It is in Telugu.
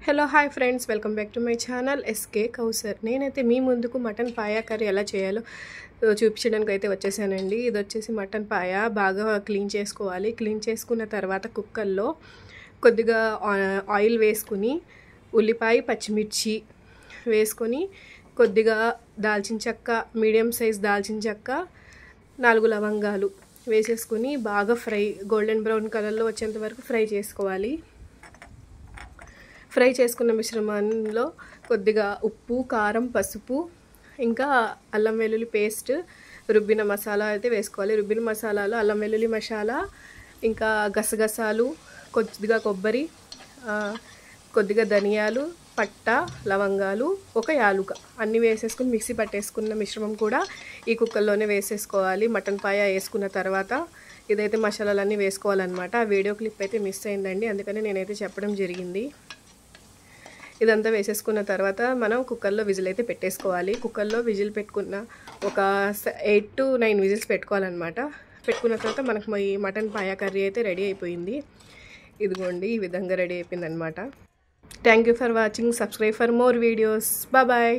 Hello hi friends, welcome back to my channel S K Kausar. నేనైతే మీ ముందుకు మటన్ పాయా కర్రీ ఎలా చేయాలో చూపించడానికి అయితే వచ్చేసానండి. ఇది వచ్చేసి మటన్ పాయా బాగా క్లీన్ చేసుకోవాలి. క్లీన్ చేసుకున్న తర్వాత కుక్కర్లో కొద్దిగా ఆయిల్ వేసుకుని ఉల్లిపాయ పచ్చిమిర్చి వేసుకొని కొద్దిగా దాల్చిన చెక్క, మీడియం సైజ్ దాల్చిన చెక్క, 4 లవంగాలు వేసేసుకుని బాగా గోల్డెన్ బ్రౌన్ కలర్లో వచ్చేంత వరకు ఫ్రై చేసుకోవాలి. ఫ్రై చేసుకున్న మిశ్రమంలో కొద్దిగా ఉప్పు, కారం, పసుపు, ఇంకా అల్లం వెల్లుల్లి పేస్ట్, రుబ్బిన మసాలా అయితే వేసుకోవాలి. రుబ్బిన మసాలాలో అల్లం వెల్లుల్లి మసాలా, ఇంకా గసగసాలు, కొద్దిగా కొబ్బరి, కొద్దిగా ధనియాలు, పట్ట, లవంగాలు, ఒక యాలుక అన్నీ వేసేసుకుని మిక్సీ పట్టేసుకున్న మిశ్రమం కూడా ఈ కుక్కర్లోనే వేసేసుకోవాలి. మటన్ పాయ వేసుకున్న తర్వాత ఇదైతే మసాలాలన్నీ వేసుకోవాలన్నమాట. ఆ వీడియో క్లిప్ అయితే మిస్ అయిందండి, అందుకని నేనైతే చెప్పడం జరిగింది. ఇదంతా వేసేసుకున్న తర్వాత మనం కుక్కర్లో విజిల్ అయితే పెట్టేసుకోవాలి. కుక్కర్లో విజిల్ పెట్టుకున్న ఒక 8 to 9 విజిల్స్ పెట్టుకోవాలన్నమాట. పెట్టుకున్న తర్వాత మనకు ఈ మటన్ పాయా కర్రీ అయితే రెడీ అయిపోయింది. ఇదిగోండి, ఈ విధంగా రెడీ అయిపోయింది అనమాట. Thank you for watching. Subscribe for more videos. Bye.